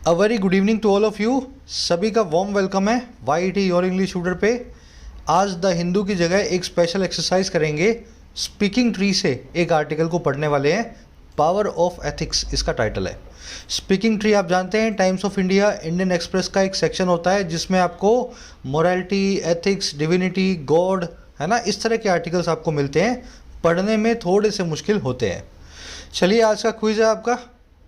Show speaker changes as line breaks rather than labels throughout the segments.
A very good evening to all of you. सभी का warm welcome है YET your English tutor पे। आज द हिंदू की जगह एक स्पेशल एक्सरसाइज करेंगे। स्पीकिंग ट्री से एक आर्टिकल को पढ़ने वाले हैं। पावर ऑफ एथिक्स इसका टाइटल है। स्पीकिंग ट्री आप जानते हैं Times of India, Indian Express का एक सेक्शन होता है जिसमें आपको मोरालिटी, एथिक्स, डिविनिटी, गॉड, है ना, इस तरह के आर्टिकल्स आपको मिलते हैं। पढ़ने में थोड़े से मुश्किल होते हैं। चलिए आज का क्विज है आपका।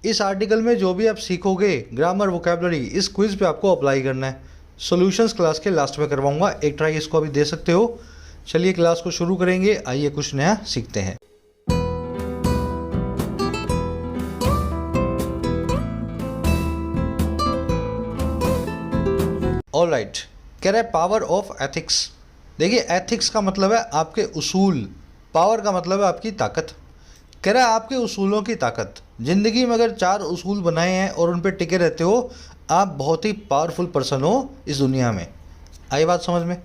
इस आर्टिकल में जो भी आप सीखोगे ग्रामर, वोकैबुलरी, इस क्विज पे आपको अप्लाई करना है। सॉल्यूशंस क्लास के लास्ट में करवाऊंगा, एक ट्राई इसको अभी दे सकते हो। चलिए क्लास को शुरू करेंगे, आइए कुछ नया सीखते हैं। ऑलराइट, कह रहा है पावर ऑफ एथिक्स। देखिए एथिक्स का मतलब है आपके उसूल, पावर का मतलब है आपकी ताकत। कह रहा है आपके उसूलों की ताकत। ज़िंदगी में अगर 4 उसूल बनाए हैं और उन पर टिके रहते हो, आप बहुत ही पावरफुल पर्सन हो इस दुनिया में। आई बात समझ में?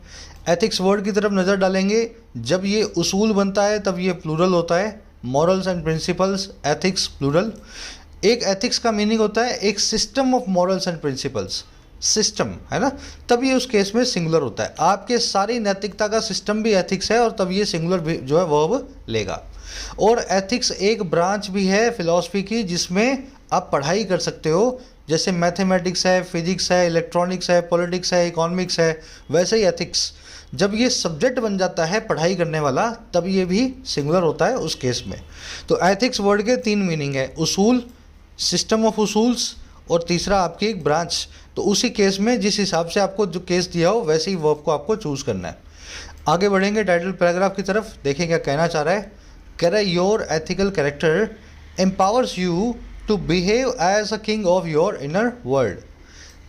एथिक्स वर्ड की तरफ नज़र डालेंगे। जब ये उसूल बनता है तब ये प्लूरल होता है। Morals and principles, ethics plural. एक एथिक्स का मीनिंग होता है एक system of morals and principles, system, है ना, तब ये उस केस में सिंगुलर होता है। आपके सारी नैतिकता का सिस्टम भी एथिक्स है और तब ये सिंगुलर जो है वर्ब लेगा। और एथिक्स एक ब्रांच भी है फिलॉसफी की जिसमें आप पढ़ाई कर सकते हो। जैसे मैथमेटिक्स है, फिजिक्स है, इलेक्ट्रॉनिक्स है, पॉलिटिक्स है, इकोनॉमिक्स है, वैसे ही एथिक्स जब ये सब्जेक्ट बन जाता है पढ़ाई करने वाला तब ये भी सिंगुलर होता है उस केस में। तो एथिक्स वर्ड के 3 मीनिंग है, उसूल, सिस्टम ऑफ उसूल्स, और तीसरा आपकी एक ब्रांच। तो उसी केस में जिस हिसाब से आपको जो केस दिया हो वैसे ही वर्ब को आपको चूज़ करना है। आगे बढ़ेंगे टाइटल पैराग्राफ की तरफ, देखें क्या कहना चाह रहा है। कह रहा है your ethical character empowers you to behave as a king of your inner world.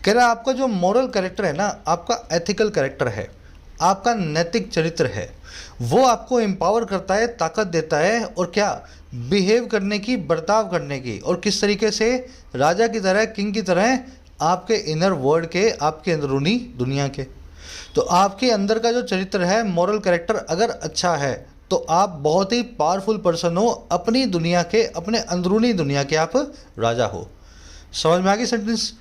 कह रहा है आपका जो मॉरल कैरेक्टर है ना, आपका एथिकल कैरेक्टर है, आपका नैतिक चरित्र है, वो आपको एम्पावर करता है, ताकत देता है, और क्या, बिहेव करने की, बर्ताव करने की, और किस तरीके से, राजा की तरह, किंग की तरह, आपके इनर वर्ल्ड के, आपके अंदरूनी दुनिया के। तो आपके अंदर का जो चरित्र है, मॉरल कैरेक्टर अगर अच्छा है तो आप बहुत ही पावरफुल पर्सन हो, अपनी दुनिया के, अपने अंदरूनी दुनिया के आप राजा हो। समझ में आ गई सेंटेंस?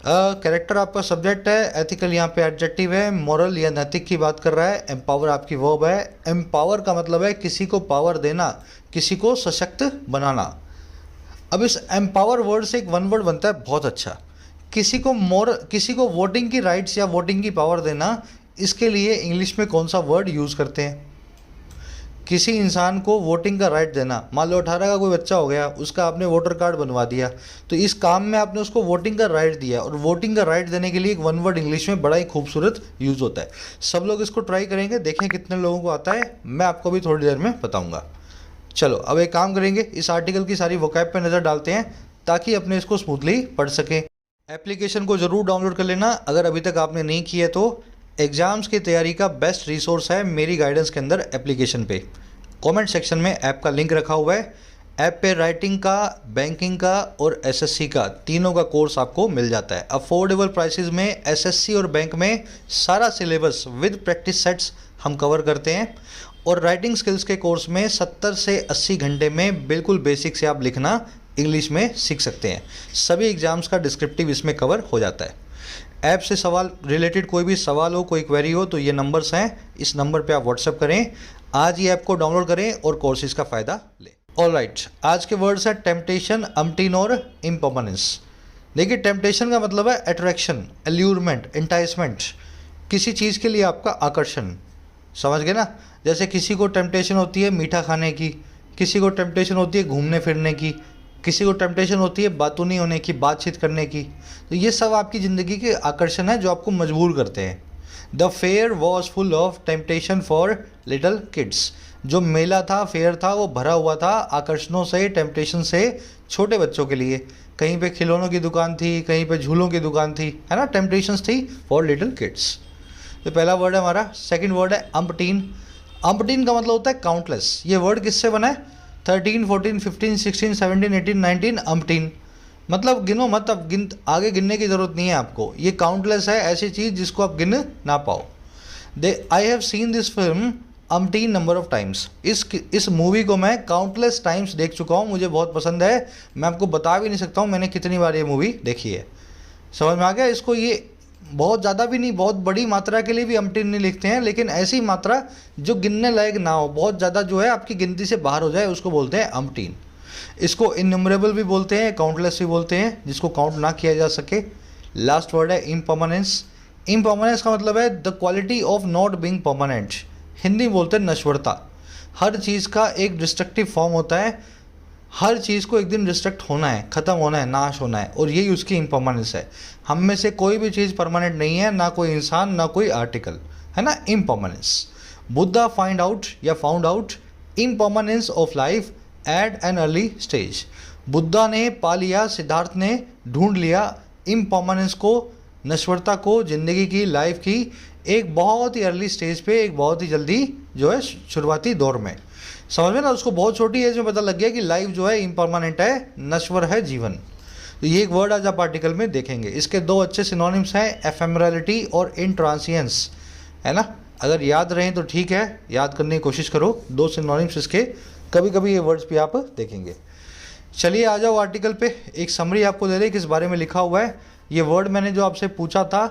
कैरेक्टर आपका सब्जेक्ट है, एथिकल यहाँ पे एडजेक्टिव है, मॉरल या नैतिक की बात कर रहा है, एम्पावर आपकी वर्ब है। एम्पावर का मतलब है किसी को पावर देना, किसी को सशक्त बनाना। अब इस एम्पावर वर्ड से एक वन वर्ड बनता है बहुत अच्छा। किसी को वोटिंग की राइट्स या वोटिंग की पावर देना, इसके लिए इंग्लिश में कौन सा वर्ड यूज़ करते हैं? किसी इंसान को वोटिंग का राइट देना, मान लो 18 का कोई बच्चा हो गया, उसका आपने वोटर कार्ड बनवा दिया, तो इस काम में आपने उसको वोटिंग का राइट दिया। और वोटिंग का राइट देने के लिए एक वन वर्ड इंग्लिश में बड़ा ही खूबसूरत यूज़ होता है। सब लोग इसको ट्राई करेंगे, देखें कितने लोगों को आता है, मैं आपको भी थोड़ी देर में बताऊँगा। चलो अब एक काम करेंगे, इस आर्टिकल की सारी वोकैब पर नज़र डालते हैं ताकि अपने इसको स्मूथली पढ़ सकें। एप्लीकेशन को ज़रूर डाउनलोड कर लेना अगर अभी तक आपने नहीं किया तो। एग्ज़ाम्स की तैयारी का बेस्ट रिसोर्स है मेरी गाइडेंस के अंदर एप्लीकेशन पे। कमेंट सेक्शन में ऐप का लिंक रखा हुआ है। ऐप पे राइटिंग का, बैंकिंग का और एसएससी का, तीनों का कोर्स आपको मिल जाता है अफोर्डेबल प्राइसेस में। एसएससी और बैंक में सारा सिलेबस विद प्रैक्टिस सेट्स हम कवर करते हैं। और राइटिंग स्किल्स के कोर्स में 70 से 80 घंटे में बिल्कुल बेसिक से आप लिखना इंग्लिश में सीख सकते हैं। सभी एग्जाम्स का डिस्क्रिप्टिव इसमें कवर हो जाता है। ऐप से सवाल रिलेटेड कोई भी सवाल हो, कोई क्वेरी हो तो ये नंबर्स हैं, इस नंबर पे आप व्हाट्सएप करें। आज ये ऐप को डाउनलोड करें और कोर्सेज का फ़ायदा लें। ऑलराइट, आज के वर्ड्स है टेम्पटेशन, अम्पटीन और इम्पर्मनेंस। देखिए टेम्पटेशन का मतलब है अट्रैक्शन, एल्यूरमेंट, इंटाइसमेंट, किसी चीज़ के लिए आपका आकर्षण। समझ गए ना? जैसे किसी को टेम्पटेशन होती है मीठा खाने की, किसी को टेम्पटेशन होती है घूमने फिरने की, किसी को टेम्पटेशन होती है बातूनी होने की, बातचीत करने की। तो ये सब आपकी ज़िंदगी के आकर्षण है जो आपको मजबूर करते हैं। The fair was full of temptation for little kids. जो मेला था, फेयर था, वो भरा हुआ था आकर्षणों से, टेम्पटेशन से छोटे बच्चों के लिए। कहीं पे खिलौनों की दुकान थी, कहीं पे झूलों की दुकान थी, है ना, टेम्पटेशंस थी फॉर लिटल किड्स। तो पहला वर्ड है हमारा। सेकेंड वर्ड है अम्पटीन। अम्पटीन का मतलब होता है काउंटलेस। ये वर्ड किससे बना है? 13, 14, 15, 16, 17, 18, 19, अम्पटीन। मतलब गिनो मत, अब आगे गिनने की ज़रूरत नहीं है आपको। ये काउंटलेस है, ऐसी चीज़ जिसको आप गिन ना पाओ। I have seen this film umpteen number of times. इस मूवी को मैं काउंटलेस टाइम्स देख चुका हूँ, मुझे बहुत पसंद है। मैं आपको बता भी नहीं सकता हूँ मैंने कितनी बार ये मूवी देखी है। समझ में आ गया? इसको ये बहुत ज़्यादा भी नहीं, बहुत बड़ी मात्रा के लिए भी अम्टीन नहीं लिखते हैं, लेकिन ऐसी मात्रा जो गिनने लायक ना हो, बहुत ज़्यादा जो है आपकी गिनती से बाहर हो जाए, उसको बोलते हैं अम्टीन। इसको इनन्यूमरेबल भी बोलते हैं, काउंटलेस भी बोलते हैं, जिसको काउंट ना किया जा सके। लास्ट वर्ड है इम्पर्मानेंस। इम्पर्मानेंस का मतलब है the quality of not being permanent. Hindi में बोलते हैं नश्वरता। हर चीज़ का एक डिस्ट्रक्टिव फॉर्म होता है, हर चीज़ को एक दिन डिस्ट्रक्ट होना है, ख़त्म होना है, नाश होना है, और यही उसकी इम्पर्मानेंस है। हम में से कोई भी चीज़ परमानेंट नहीं है, ना कोई इंसान, ना कोई आर्टिकल, है ना, इम्पर्मानेंस। बुद्धा फाइंड आउट या found out impermanence of life at an early stage. Buddha ने पा लिया, सिद्धार्थ ने ढूंढ लिया इम्पर्मानेंस को, नश्वरता को, ज़िंदगी की, लाइफ की, एक बहुत ही अर्ली स्टेज पे, एक बहुत ही जल्दी जो है शुरुआती दौर में। समझ में ना, उसको बहुत छोटी एज में पता लग गया कि लाइफ जो है इम्परमानेंट है, नश्वर है जीवन। तो ये एक वर्ड आज आप आर्टिकल में देखेंगे। इसके दो अच्छे सिनोनिम्स हैं, एफेमरलिटी और इंट्रांसियंस, है ना। अगर याद रहें तो ठीक है, याद करने की कोशिश करो, दो सिनोनिम्स इसके, कभी कभी ये वर्ड्स भी आप देखेंगे। चलिए आ जाओ आर्टिकल पे, एक समरी आपको दे दें किस बारे में लिखा हुआ है। ये वर्ड मैंने जो आपसे पूछा था,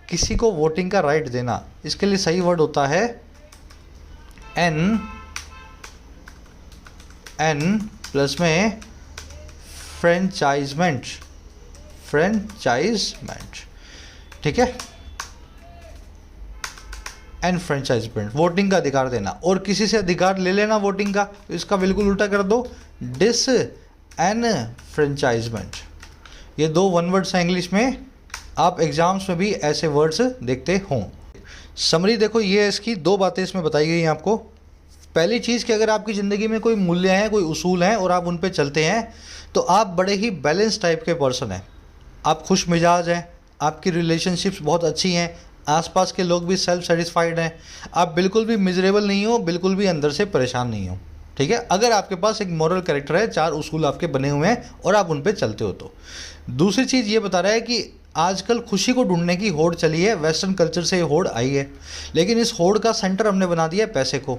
किसी को वोटिंग का राइट देना, इसके लिए सही वर्ड होता है एन प्लस में फ्रेंचाइजमेंट, ठीक है, एनफ्रेंचाइजमेंट, वोटिंग का अधिकार देना, और किसी से अधिकार ले लेना वोटिंग का, तो इसका बिल्कुल उल्टा कर दो, डिस एनफ्रेंचाइजमेंट। ये दो वन वर्ड्स हैं इंग्लिश में, आप एग्जाम्स में भी ऐसे वर्ड्स देखते हों। समरी देखो, ये इसकी दो बातें इसमें बताई गई हैं आपको। पहली चीज़ कि अगर आपकी ज़िंदगी में कोई मूल्य हैं, कोई उसूल हैं और आप उन पे चलते हैं, तो आप बड़े ही बैलेंस टाइप के पर्सन हैं। आप खुश मिजाज हैं, आपकी रिलेशनशिप्स बहुत अच्छी हैं, आसपास के लोग भी सेल्फ सेटिस्फाइड हैं, आप बिल्कुल भी मिजरेबल नहीं हो, बिल्कुल भी अंदर से परेशान नहीं हो, ठीक है। अगर आपके पास एक मॉरल कैरेक्टर है, चार उसूल आपके बने हुए हैं और आप उन पे चलते हो तो। दूसरी चीज़ ये बता रहा है कि आजकल खुशी को ढूंढने की होड़ चली है, वेस्टर्न कल्चर से ये होड़ आई है, लेकिन इस होड़ का सेंटर हमने बना दिया है पैसे को।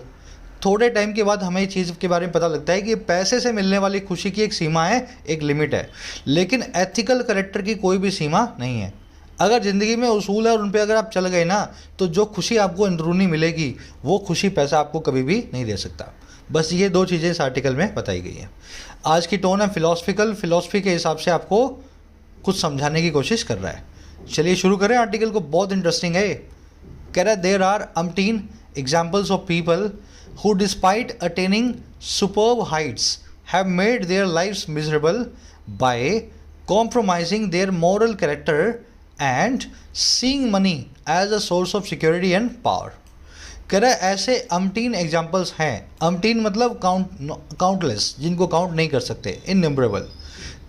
थोड़े टाइम के बाद हमें इस चीज़ के बारे में पता लगता है कि पैसे से मिलने वाली खुशी की एक सीमा है, एक लिमिट है, लेकिन एथिकल कैरेक्टर की कोई भी सीमा नहीं है। अगर ज़िंदगी में उसूल है और उन पे अगर आप चल गए ना, तो जो खुशी आपको अंदरूनी मिलेगी, वो खुशी पैसा आपको कभी भी नहीं दे सकता। बस ये दो चीज़ें इस आर्टिकल में बताई गई हैं। आज की टोन है फिलॉसफिकल, फिलॉसफी के हिसाब से आपको कुछ समझाने की कोशिश कर रहा है। चलिए शुरू करें आर्टिकल को, बहुत इंटरेस्टिंग है। कह रहा है there are umpteen examples of people who despite attaining superb heights have made their lives miserable by compromising their moral character and seeing money as a source of security and power। कह रहा है ऐसे अम्टीन examples हैं, अम्टीन मतलब countless, जिनको count नहीं कर सकते, इननंबरेबल।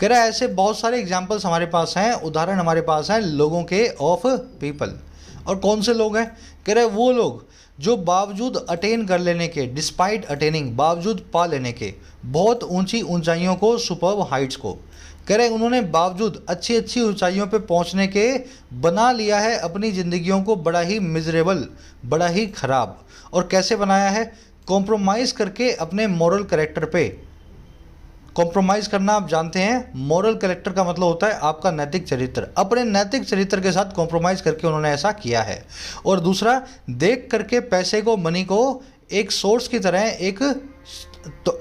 कह रहा है ऐसे बहुत सारे एग्जाम्पल्स हमारे पास हैं, उदाहरण हमारे पास हैं लोगों के, ऑफ पीपल। और कौन से लोग हैं? कह रहे हैं वो लोग जो बावजूद अटेन कर लेने के, डिस्पाइट अटेनिंग, बावजूद पा लेने के बहुत ऊंची ऊंचाइयों को, सुपर्ब हाइट्स को, कह रहे उन्होंने बावजूद अच्छी अच्छी ऊंचाइयों पे पहुंचने के बना लिया है अपनी ज़िंदगियों को बड़ा ही मिजरेबल, बड़ा ही ख़राब। और कैसे बनाया है? कॉम्प्रोमाइज़ करके अपने मॉरल कैरेक्टर पे। कॉम्प्रोमाइज़ करना आप जानते हैं, मॉरल कैरेक्टर का मतलब होता है आपका नैतिक चरित्र। अपने नैतिक चरित्र के साथ कॉम्प्रोमाइज़ करके उन्होंने ऐसा किया है। और दूसरा, देख करके पैसे को, मनी को एक सोर्स की तरह, एक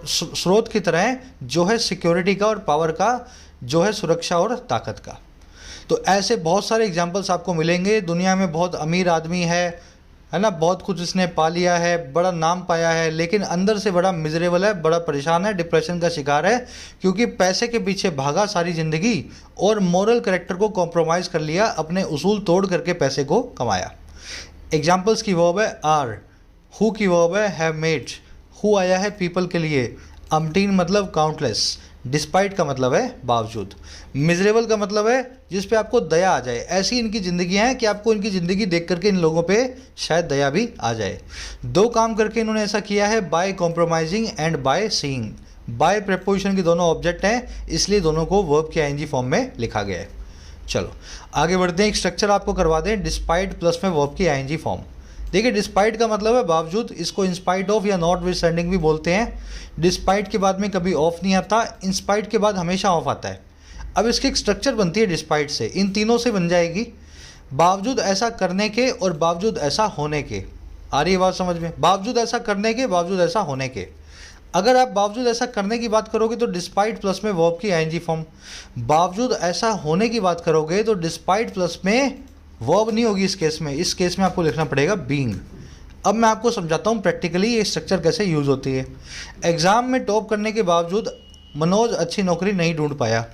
स्रोत की तरह जो है सिक्योरिटी का और पावर का, जो है सुरक्षा और ताकत का। तो ऐसे बहुत सारे एग्जाम्पल्स आपको मिलेंगे। दुनिया में बहुत अमीर आदमी है ना, बहुत कुछ इसने पा लिया है, बड़ा नाम पाया है, लेकिन अंदर से बड़ा मिजरेबल है, बड़ा परेशान है, डिप्रेशन का शिकार है, क्योंकि पैसे के पीछे भागा सारी ज़िंदगी और मॉरल कैरेक्टर को कॉम्प्रोमाइज़ कर लिया, अपने उसूल तोड़ करके पैसे को कमाया। एग्जाम्पल्स की वर्ब है आर, हु की वर्ब है हैव मेड, हु आया है पीपल के लिए, अम्टीन मतलब काउंटलेस, डिस्पाइट का मतलब है बावजूद, मिजरेबल का मतलब है जिस पे आपको दया आ जाए। ऐसी इनकी ज़िंदगियाँ हैं कि आपको इनकी ज़िंदगी देख करके इन लोगों पे शायद दया भी आ जाए। दो काम करके इन्होंने ऐसा किया है, by compromising and by seeing. By preposition के दोनों ऑब्जेक्ट हैं, इसलिए दोनों को वर्ब के आईएनजी फॉर्म में लिखा गया है। चलो आगे बढ़ते हैं, एक स्ट्रक्चर आपको करवा दें, डिस्पाइट प्लस में वर्ब की आईएनजी फॉर्म। देखिए डिस्पाइट का मतलब है बावजूद, इसको इंस्पाइट ऑफ या नॉट विथस्टैंडिंग भी बोलते हैं। डिस्पाइट के बाद में कभी ऑफ नहीं आता, इंस्पाइट के बाद हमेशा ऑफ आता है। अब इसकी एक स्ट्रक्चर बनती है डिस्पाइट से, इन तीनों से बन जाएगी, बावजूद ऐसा करने के और बावजूद ऐसा होने के। आ रही है बात समझ में? बावजूद ऐसा करने के, बावजूद ऐसा होने के। अगर आप बावजूद ऐसा करने की बात करोगे तो डिस्पाइट प्लस में वर्ब की आईएनजी फॉर्म, बावजूद ऐसा होने की बात करोगे तो डिस्पाइट प्लस में वर्ब नहीं होगी इस केस में। इस केस में आपको लिखना पड़ेगा बीइंग। अब मैं आपको समझाता हूँ प्रैक्टिकली ये स्ट्रक्चर कैसे यूज़ होती है। एग्ज़ाम में टॉप करने के बावजूद मनोज अच्छी नौकरी नहीं ढूंढ पाया।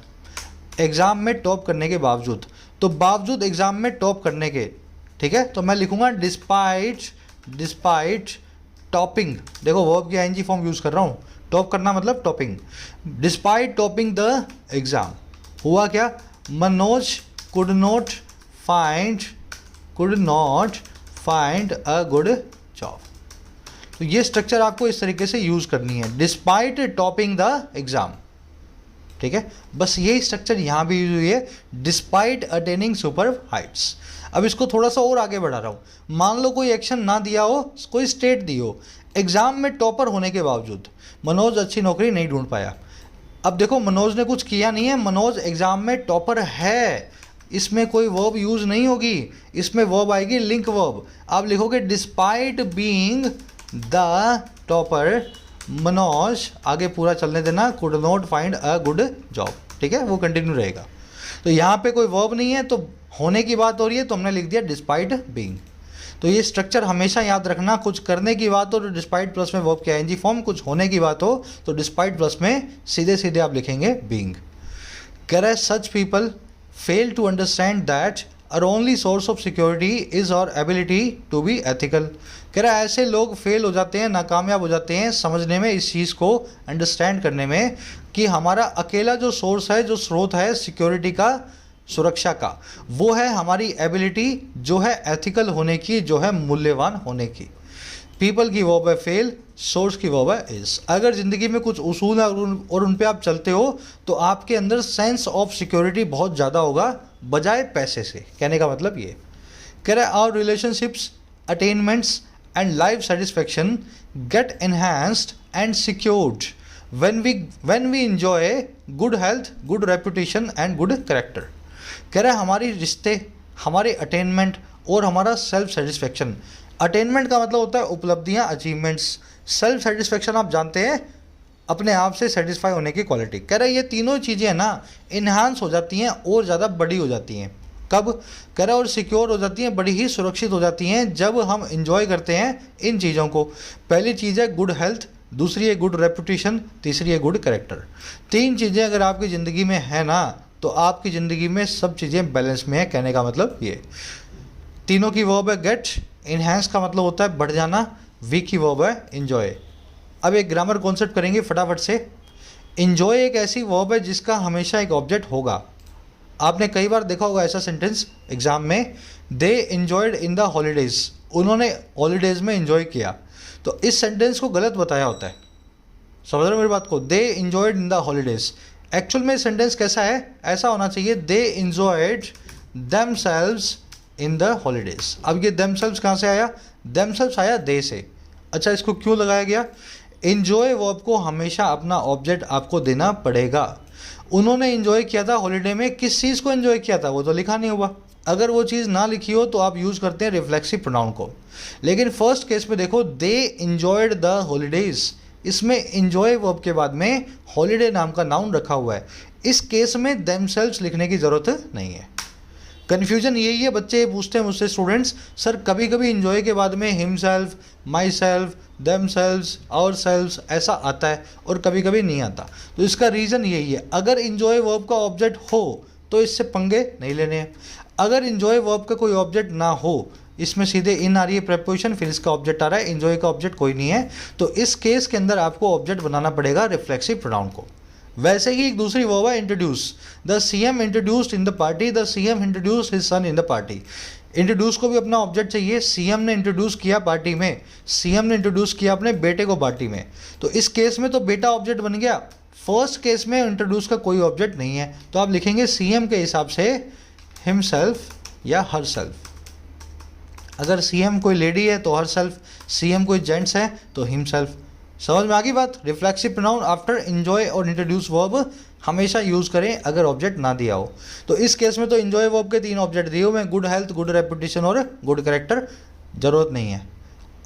एग्ज़ाम में टॉप करने के बावजूद, तो बावजूद एग्ज़ाम में टॉप करने के, ठीक है, तो मैं लिखूँगा डिस्पाइट टॉपिंग। देखो वर्ब की आईएनजी फॉर्म यूज़ कर रहा हूँ, टॉप करना मतलब topping. Despite topping the exam, हुआ क्या? Manoj could not find a good job. तो ये स्ट्रक्चर आपको इस तरीके से यूज़ करनी है, डिस्पाइट टॉपिंग द एग्ज़ाम, ठीक है। बस यही स्ट्रक्चर यहाँ भी यूज हुई है, डिस्पाइट अटेनिंग सुपर हाइट्स। अब इसको थोड़ा सा और आगे बढ़ा रहा हूँ। मान लो कोई एक्शन ना दिया हो, कोई स्टेट दी हो, एग्ज़ाम में टॉपर होने के बावजूद मनोज अच्छी नौकरी नहीं ढूंढ पाया। अब देखो मनोज ने कुछ किया नहीं है, मनोज एग्ज़ाम में टॉपर है, इसमें कोई वर्ब यूज़ नहीं होगी, इसमें वर्ब आएगी लिंक वर्ब। आप लिखोगे despite being the topper Manoj, आगे पूरा चलने देना, could not find a good job, ठीक है, वो कंटिन्यू रहेगा। तो यहाँ पे कोई वर्ब नहीं है, तो होने की बात हो रही है, तो हमने लिख दिया डिस्पाइट बीइंग। तो ये स्ट्रक्चर हमेशा याद रखना, कुछ करने की बात हो तो डिस्पाइट प्लस में वर्ब की आईएनजी फॉर्म, कुछ होने की बात हो तो डिस्पाइट प्लस में सीधे सीधे आप लिखेंगे बीइंग। कह रहे such people fail to understand that our only source of security is our ability to be ethical. कह रहा है ऐसे लोग फेल हो जाते हैं, नाकामयाब हो जाते हैं समझने में, इस चीज़ को अंडरस्टैंड करने में कि हमारा अकेला जो सोर्स है, जो स्रोत है सिक्योरिटी का, सुरक्षा का, वो है हमारी एबिलिटी जो है एथिकल होने की, जो है मूल्यवान होने की। पीपल की वर्ब है फेल, सोर्स की वर्ब है इज। अगर ज़िंदगी में कुछ उसूल है और उन पे आप चलते हो तो आपके अंदर सेंस ऑफ सिक्योरिटी बहुत ज़्यादा होगा बजाय पैसे से। कहने का मतलब ये कह रहा है our relationships, attainments and life satisfaction get enhanced and secured when we enjoy good health, good reputation and good character। कह रहा है हमारी रिश्ते, हमारे अटेनमेंट और हमारा सेल्फ सेटिस्फेक्शन। अटेनमेंट का मतलब होता है उपलब्धियां, अचीवमेंट्स। सेल्फ सेटिस्फेक्शन आप जानते हैं अपने आप से सेटिस्फाई होने की क्वालिटी। कह रहा है ये तीनों चीज़ें ना इन्हांस हो जाती हैं और ज़्यादा बड़ी हो जाती हैं। कब? कह रहा है और सिक्योर हो जाती हैं, बड़ी ही सुरक्षित हो जाती हैं जब हम इंजॉय करते हैं इन चीज़ों को। पहली चीज़ है गुड हेल्थ, दूसरी है गुड रेपुटेशन, तीसरी है गुड कैरेक्टर। तीन चीज़ें अगर आपकी ज़िंदगी में है ना तो आपकी ज़िंदगी में सब चीज़ें बैलेंस में है। कहने का मतलब ये तीनों की वर्ब है गेट, इनहेंस का मतलब होता है बढ़ जाना, वी की वर्ब है इन्जॉय। अब एक ग्रामर कॉन्सेप्ट करेंगे फटाफट से। इन्जॉय एक ऐसी वर्ब है जिसका हमेशा एक ऑब्जेक्ट होगा। आपने कई बार देखा होगा ऐसा सेंटेंस एग्जाम में, दे इन्जॉयड इन द हॉलीडेज़, उन्होंने हॉलीडेज़ में इन्जॉय किया। तो इस सेंटेंस को गलत बताया होता है, समझ रहे हो मेरी बात को? They enjoyed in the holidays, actual में सेंटेंस कैसा है? ऐसा होना चाहिए they enjoyed themselves in the holidays. अब ये देमसेल्व्स कहाँ से आया? देमसेल्व्स आया दे से। अच्छा, इसको क्यों लगाया गया? इन्जॉय वर्ब को हमेशा अपना ऑब्जेक्ट आपको देना पड़ेगा। उन्होंने इन्जॉय किया था हॉलीडे में, किस चीज़ को इन्जॉय किया था वो तो लिखा नहीं हुआ। अगर वो चीज़ ना लिखी हो तो आप यूज़ करते हैं रिफ्लेक्सिव प्रोनाउन को। लेकिन फर्स्ट केस में देखो दे इन्जॉयड द हॉलीडेज़, इसमें इन्जॉय वर्ब के बाद में हॉलीडे नाम का नाउन रखा हुआ है। इस केस में देमसेल्व्स लिखने की ज़रूरत नहीं है। कन्फ्यूजन यही है, बच्चे पूछते हैं मुझसे स्टूडेंट्स, सर कभी कभी इन्जॉय के बाद में himself, myself, themselves, ourselves ऐसा आता है और कभी कभी नहीं आता। तो इसका रीज़न यही है, अगर इन्जॉय वर्ब का ऑब्जेक्ट हो तो इससे पंगे नहीं लेने हैं। अगर इन्जॉय वर्ब का कोई ऑब्जेक्ट ना हो, इसमें सीधे इन आ रही है प्रेपोजिशन, फिर इसका ऑब्जेक्ट आ रहा है, इन्जॉय का ऑब्जेक्ट कोई नहीं है, तो इस केस के अंदर आपको ऑब्जेक्ट बनाना पड़ेगा रिफ्लेक्सिव प्रोनाउन को। वैसे ही एक दूसरी वर्ब है introduce, the CM introduced in the party, the CM introduced his son in the party. Introduce को भी अपना ऑब्जेक्ट चाहिए, सीएम ने इंट्रोड्यूस किया पार्टी में, सीएम ने इंट्रोड्यूस किया अपने बेटे को पार्टी में, तो इस केस में तो बेटा ऑब्जेक्ट बन गया। फर्स्ट केस में इंट्रोड्यूस का कोई ऑब्जेक्ट नहीं है, तो आप लिखेंगे सीएम के हिसाब से हिमसेल्फ या हर सेल्फ। अगर सीएम कोई लेडी है तो हर सेल्फ, सीएम कोई जेंट्स है तो हिमसेल्फ। समझ में आ गई बात। रिफ्लेक्सिव प्रोनाउन आफ्टर इंजॉय और इंट्रोड्यूस वर्ब हमेशा यूज़ करें अगर ऑब्जेक्ट ना दिया हो। तो इस केस में तो इंजॉय वर्ब के 3 ऑब्जेक्ट दिए हुए हैं, गुड हेल्थ, गुड रेपुटेशन और गुड कैरेक्टर, जरूरत नहीं है।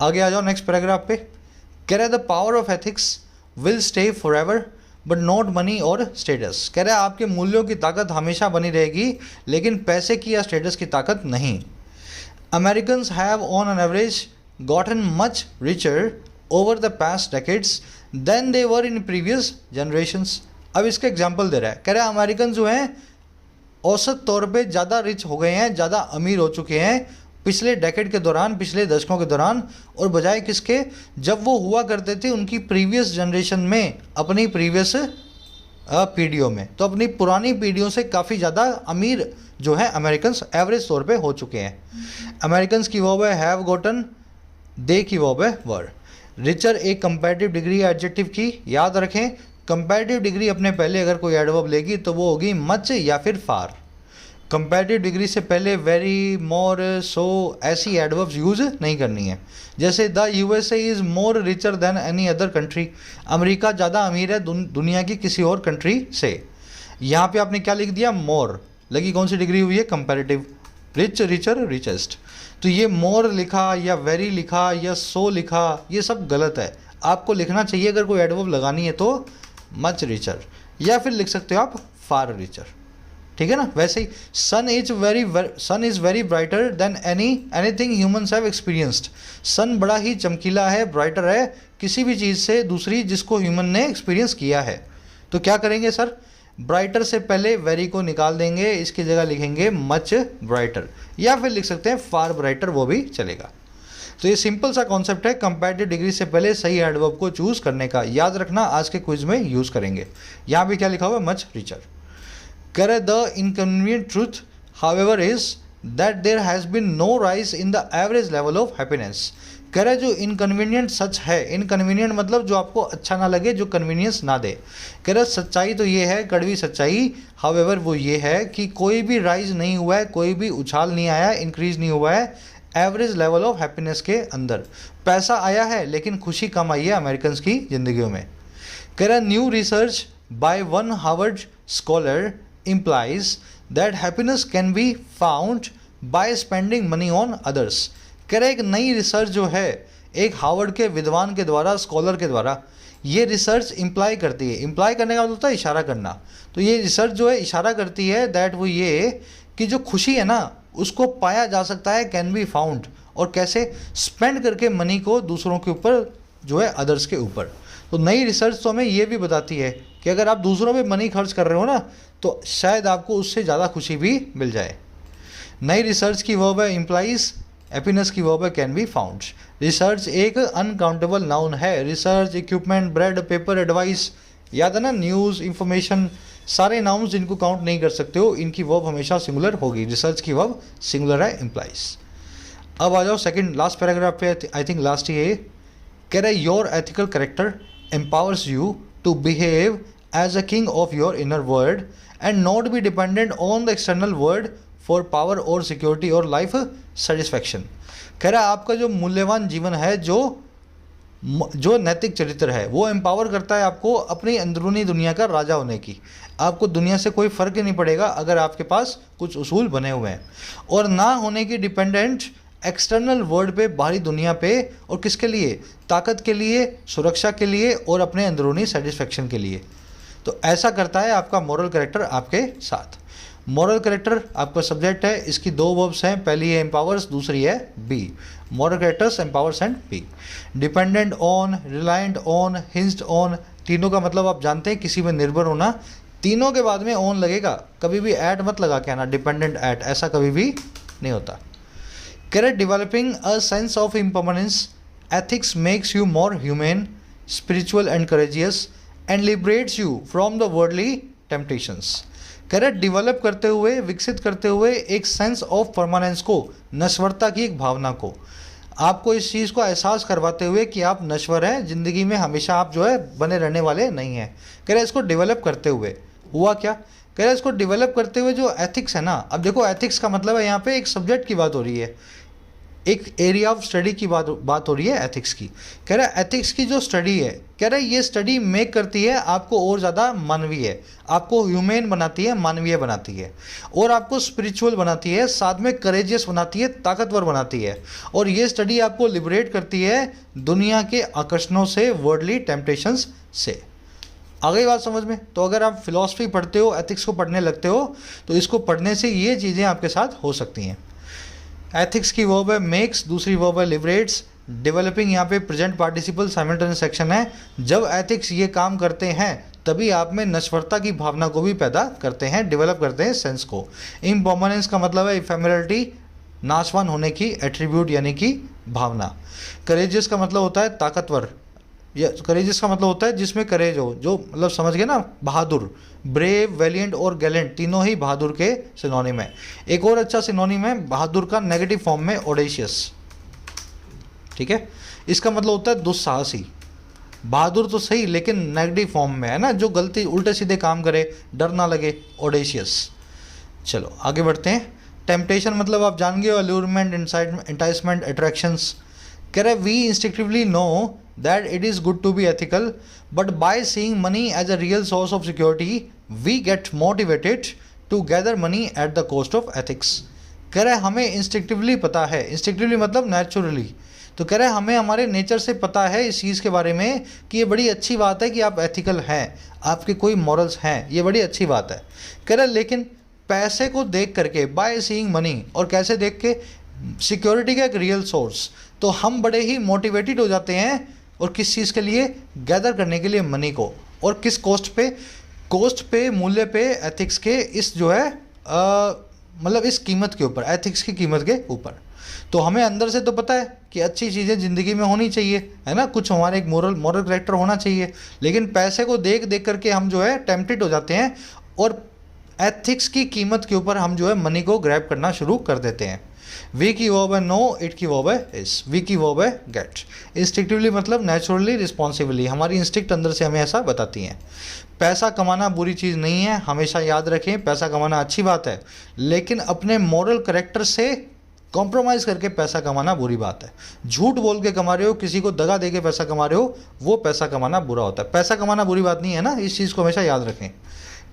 आगे आ जाओ नेक्स्ट पैराग्राफ पे। कह रहा है the power of ethics will stay for ever but not money और स्टेटस। कह रहा है आपके मूल्यों की ताकत हमेशा बनी रहेगी लेकिन पैसे की या स्टेटस की ताकत नहीं। Americans have on an average gotten much richer over the past decades than they were in previous generations. अब इसका एग्जाम्पल दे रहा है, कह रहा है अमेरिकन जो हैं औसत तौर पे ज़्यादा रिच हो गए हैं, ज़्यादा अमीर हो चुके हैं पिछले डेकेड के दौरान, पिछले दशकों के दौरान, और बजाय किसके, जब वो हुआ करते थे उनकी प्रीवियस जनरेशन में, अपनी प्रीवियस पीढ़ियों में। तो अपनी पुरानी पीढ़ियों से काफ़ी ज़्यादा अमीर जो है अमेरिकन एवरेज तौर पे हो चुके हैं। अमेरिकन की वर्ब है हैव गॉटन, दे की वर्ब है वर। रिचर एक कंपैरेटिव डिग्री है एडजेक्टिव की, याद रखें कंपैरेटिव डिग्री अपने पहले अगर कोई एडवर्ब लेगी तो वो होगी मच या फिर फार। कंपैरेटिव डिग्री से पहले वेरी, मोर, सो ऐसी एडवर्ब्स यूज़ नहीं करनी है। जैसे the USA is more richer than any other country, America ज़्यादा अमीर है दुनिया की किसी और कंट्री से। यहाँ पे आपने क्या लिख दिया, मोर, लगी कौन सी डिग्री हुई है, कंपैरेटिव। रिच, रिचर, रिचेस्ट, तो ये मोर लिखा या वेरी लिखा या सो लिखा, ये सब गलत है। आपको लिखना चाहिए अगर कोई एडवर्ब लगानी है तो मच रिचर, या फिर लिख सकते हो आप फार रिचर, ठीक है ना। वैसे ही sun is very brighter than anything humans have experienced. Sun बड़ा ही चमकीला है, ब्राइटर है किसी भी चीज़ से दूसरी जिसको ह्यूमन ने एक्सपीरियंस किया है। तो क्या करेंगे सर, ब्राइटर से पहले वेरी को निकाल देंगे, इसकी जगह लिखेंगे मच ब्राइटर, या फिर लिख सकते हैं फार ब्राइटर, वो भी चलेगा। तो ये सिंपल सा कॉन्सेप्ट है कंपैरेटिव डिग्री से पहले सही एडवर्ब को चूज करने का, याद रखना आज के क्विज में यूज करेंगे। यहाँ भी क्या लिखा हुआ है, मच रिचर। करे the inconvenient truth however is that there has been no rise in the average level of happiness. कह रहे जो इनकन्वीनियंट सच है, इनकन्वीनियंट मतलब जो आपको अच्छा ना लगे, जो कन्वीनियंस ना दे। कह रहे सच्चाई तो ये है, कड़वी सच्चाई, हाउएवर वो ये है कि कोई भी राइज नहीं हुआ है, कोई भी उछाल नहीं आया, इंक्रीज नहीं हुआ है एवरेज लेवल ऑफ हैप्पीनेस के अंदर। पैसा आया है लेकिन खुशी कम आई है अमेरिकन की जिंदगियों में। कह रहा new research by one Harvard scholar implies that happiness can be found by spending money on others। कह रहा एक नई रिसर्च जो है एक हार्वर्ड के विद्वान के द्वारा, स्कॉलर के द्वारा, ये रिसर्च इम्प्लाई करती है, इम्प्लाई करने का मतलब होता है इशारा करना। तो ये रिसर्च जो है इशारा करती है दैट वो ये कि जो खुशी है ना उसको पाया जा सकता है, कैन बी फाउंड, और कैसे, स्पेंड करके मनी को दूसरों के ऊपर जो है, अदर्स के ऊपर। तो नई रिसर्च तो हमें ये भी बताती है कि अगर आप दूसरों पे मनी खर्च कर रहे हो ना तो शायद आपको उससे ज़्यादा खुशी भी मिल जाए। नई रिसर्च की वर्ब है इम्प्लाइज, हैप्पीनेस की वर्ब है कैन बी फाउंड। रिसर्च एक अनकाउंटेबल नाउन है। Research, equipment, bread, paper, advice, याद है ना, न्यूज़, इंफॉर्मेशन, सारे नाउन्स जिनको काउंट नहीं कर सकते हो, इनकी वर्ब हमेशा सिंगुलर होगी। रिसर्च की वर्ब सिंगुलर है, इम्प्लाइज। अब आ जाओ सेकंड लास्ट पैराग्राफ पे, आई थिंक लास्ट ही है। कह रहा है your ethical character empowers you to behave as a king of your inner world and not be dependent on the external world for power और security और life satisfaction. कह रहा है आपका जो मूल्यवान जीवन है, जो नैतिक चरित्र है, वो एम्पावर करता है आपको अपनी अंदरूनी दुनिया का राजा होने की। आपको दुनिया से कोई फ़र्क ही नहीं पड़ेगा अगर आपके पास कुछ उसूल बने हुए हैं, और ना होने की डिपेंडेंट एक्सटर्नल वर्ल्ड पे, बाहरी दुनिया पे, और किसके लिए, ताकत के लिए, सुरक्षा के लिए, और अपने अंदरूनी सेटिस्फेक्शन के लिए। तो ऐसा करता है आपका मॉरल कैरेक्टर आपके साथ। मॉरल कैरेक्टर आपका सब्जेक्ट है, इसकी 2 वर्ब्स हैं, पहली है एम्पावर्स, दूसरी है be. Moral characters empowers and be. Dependent on, reliant on, hinged on, तीनों का मतलब आप जानते हैं, किसी में निर्भर होना। तीनों के बाद में ऑन लगेगा, कभी भी एट मत लगा के आना, डिपेंडेंट एट, ऐसा कभी भी नहीं होता। Correct developing a sense of impermanence, ethics makes you more human, spiritual and courageous and liberates you from the worldly temptations. Correct develop करते हुए, विकसित करते हुए एक सेंस ऑफ परमानेंस को, नश्वरता की एक भावना को, आपको इस चीज़ को एहसास करवाते हुए कि आप नश्वर हैं, ज़िंदगी में हमेशा आप जो है बने रहने वाले नहीं हैं। कह रहे इसको डेवलप करते हुए हुआ क्या, कह रहे इसको डेवलप करते हुए जो एथिक्स है ना, अब देखो एथिक्स का मतलब है यहाँ पे एक सब्जेक्ट की बात हो रही है। एक एरिया ऑफ स्टडी की बात हो रही है एथिक्स की। कह रहा है एथिक्स की जो स्टडी है, कह रहा है ये स्टडी मेक करती है आपको और ज़्यादा मानवीय, आपको ह्यूमन बनाती है, मानवीय बनाती है, और आपको स्पिरिचुअल बनाती है, साथ में करेजियस बनाती है, ताकतवर बनाती है। और ये स्टडी आपको लिबरेट करती है दुनिया के आकर्षणों से, वर्ल्डली टेम्पटेशंस से। आ गई बात समझ में? तो अगर आप फिलॉसफी पढ़ते हो, एथिक्स को पढ़ने लगते हो, तो इसको पढ़ने से ये चीज़ें आपके साथ हो सकती हैं। एथिक्स की वर्ब है मेक्स, दूसरी वर्ब है लिबरेट्स। डेवलपिंग यहाँ पे प्रेजेंट पार्टिसिपल साइमल्टेनियस सेक्शन है। जब एथिक्स ये काम करते हैं तभी आप में नश्वरता की भावना को भी पैदा करते हैं, डेवलप करते हैं सेंस को। इम्पर्मानेंस का मतलब है इफेमरलिटी, नाशवान होने की, एट्रीब्यूट यानी कि भावना। करेजियस का मतलब होता है ताकतवर, या करेजियस का मतलब होता है जिसमें करेज हो, जो मतलब समझ गए ना, बहादुर। ब्रेव, वैलियंट और गैलेंट तीनों ही बहादुर के सिनोनिम है। एक और अच्छा सिनोनिम है बहादुर का नेगेटिव फॉर्म में ऑडेशियस, ठीक है। इसका मतलब होता है दुस्साहसी। बहादुर तो सही लेकिन नेगेटिव फॉर्म में है ना, जो गलती उल्टे सीधे काम करे, डर ना लगे, ऑडेशियस। चलो आगे बढ़ते हैं। टेम्पटेशन मतलब आप जान गए, अल्यूरमेंट, इंटाइसमेंट, अट्रैक्शंस। कह रहे we instinctively know that it is good to be ethical, but by seeing money as a real source of security we get motivated to gather money at the cost of ethics। कह रहे हमें instinctively पता है, instinctively मतलब naturally, तो कह रहे हमें हमारे नेचर से पता है इस चीज़ के बारे में कि ये बड़ी अच्छी बात है कि आप एथिकल हैं, आपके कोई मॉरल्स हैं, ये बड़ी अच्छी बात है। कह रहे लेकिन पैसे को देख करके, बाय सीइंग मनी, और कैसे देख के, सिक्योरिटी का एक रियल सोर्स, तो हम बड़े ही मोटिवेटेड हो जाते हैं। और किस चीज़ के लिए? गैदर करने के लिए मनी को। और किस कॉस्ट पे? कॉस्ट पे, मूल्य पे, एथिक्स के इस जो है मतलब इस कीमत के ऊपर, एथिक्स की कीमत के ऊपर। तो हमें अंदर से तो पता है कि अच्छी चीज़ें ज़िंदगी में होनी चाहिए, है ना, कुछ हमारे एक मॉरल कैरेक्टर होना चाहिए, लेकिन पैसे को देख देख करके हम जो है टेम्प्टेड हो जाते हैं और एथिक्स की कीमत के ऊपर हम जो है मनी को ग्रैब करना शुरू कर देते हैं। वी की वर्ब है नो, इट की वर्ब है इस, वी की वर्ब है गेट। इंस्टिंक्टिवली मतलब नेचुरली, रिस्पॉन्सिबली, हमारी इंस्टिंक्ट अंदर से हमें ऐसा बताती हैं। पैसा कमाना बुरी चीज़ नहीं है, हमेशा याद रखें, पैसा कमाना अच्छी बात है, लेकिन अपने मॉरल करेक्टर से कॉम्प्रोमाइज़ करके पैसा कमाना बुरी बात है। झूठ बोल के कमा रहे हो, किसी को दगा दे के पैसा कमा रहे हो, वो पैसा कमाना बुरा होता है। पैसा कमाना बुरी बात नहीं है ना, इस चीज़ को हमेशा याद रखें।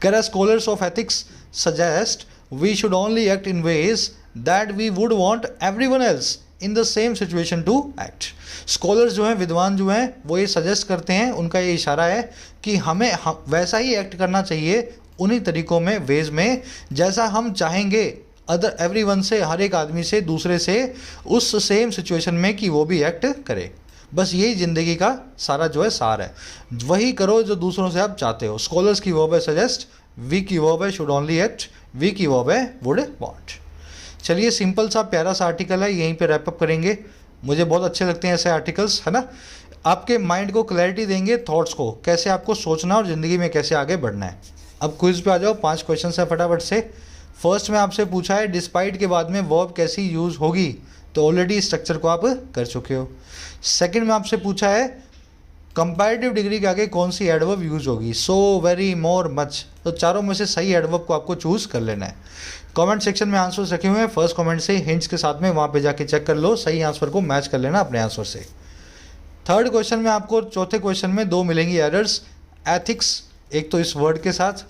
कह scholars of ethics suggest we should only act in ways that we would want everyone else in the same situation to act। Scholars जो हैं, विद्वान जो हैं, वो ये सजेस्ट करते हैं, उनका ये इशारा है कि हमें वैसा ही एक्ट करना चाहिए, उन्हीं तरीकों में, वेज में, जैसा हम चाहेंगे अदर एवरीवन से, हर एक आदमी से, दूसरे से, उस सेम सिचुएशन में कि वो भी एक्ट करे। बस यही ज़िंदगी का सारा जो है सार है, वही करो जो दूसरों से आप चाहते हो। स्कॉलर्स की वर्ब है सजेस्ट, वी की वर्ब है शुड ओनली एक्ट, वी की वर्ब है वुड वांट। चलिए सिंपल सा प्यारा सा आर्टिकल है, यहीं पे रैप अप करेंगे। मुझे बहुत अच्छे लगते हैं ऐसे आर्टिकल्स, है ना, आपके माइंड को क्लैरिटी देंगे, थॉट्स को, कैसे आपको सोचना और ज़िंदगी में कैसे आगे बढ़ना है। अब क्विज पे आ जाओ, 5 क्वेश्चन है फटाफट से। फर्स्ट में आपसे पूछा है डिस्पाइट के बाद में वर्ब कैसी यूज़ होगी, तो ऑलरेडी स्ट्रक्चर को आप कर चुके हो। सेकेंड में आपसे पूछा है कंपैरेटिव डिग्री के आगे कौन सी एडवर्ब यूज होगी, सो, वेरी, मोर, मच, तो चारों में से सही एडवर्ब को आपको चूज कर लेना है। कमेंट सेक्शन में आंसर्स रखे हुए हैं, फर्स्ट कमेंट से हिंट्स के साथ में, वहाँ पे जाके चेक कर लो, सही आंसर को मैच कर लेना अपने आंसर से। थर्ड क्वेश्चन में आपको, चौथे क्वेश्चन में 2 मिलेंगी एरर्स। एथिक्स, एक तो इस वर्ड के साथ,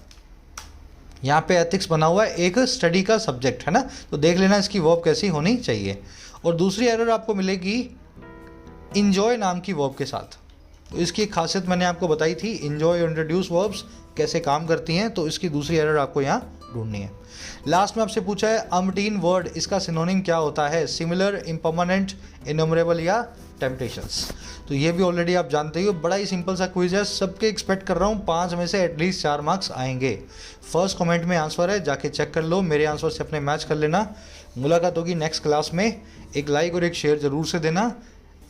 यहाँ पे एथिक्स बना हुआ है, एक स्टडी का सब्जेक्ट है ना, तो देख लेना इसकी वर्ब कैसी होनी चाहिए। और दूसरी एरर आपको मिलेगी इंजॉय नाम की वर्ब के साथ, तो इसकी खासियत मैंने आपको बताई थी, इंजॉय और इंट्रोड्यूस वर्ब्स कैसे काम करती हैं, तो इसकी दूसरी एरर आपको यहाँ ढूंढनी है। लास्ट में आपसे पूछा है अमटीन वर्ड, इसका सिनोनिम क्या होता है, सिमिलर, इम्पर्मानेंट, इनमरेबल या टेम्पटेशंस, तो ये भी ऑलरेडी आप जानते हो। बड़ा ही सिंपल सा क्विज है, सबके एक्सपेक्ट कर रहा हूँ 5 में से एटलीस्ट 4 मार्क्स आएंगे। फर्स्ट कमेंट में आंसर है, जाके चेक कर लो, मेरे आंसर से अपने मैच कर लेना। मुलाकात होगी नेक्स्ट क्लास में, एक लाइक और एक शेयर ज़रूर से देना।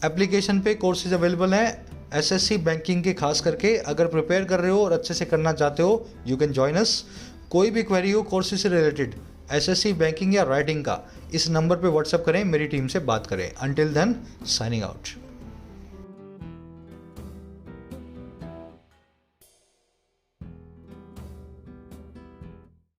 एप्लीकेशन पे कोर्सेज अवेलेबल हैं एसएससी बैंकिंग के, खास करके अगर प्रिपेयर कर रहे हो और अच्छे से करना चाहते हो, यू कैन जॉइन अस। कोई भी क्वेरी हो कोर्सेज से रिलेटेड, एसएससी बैंकिंग या राइटिंग का, इस नंबर पे व्हाट्सएप करें, मेरी टीम से बात करें। Until then signing out.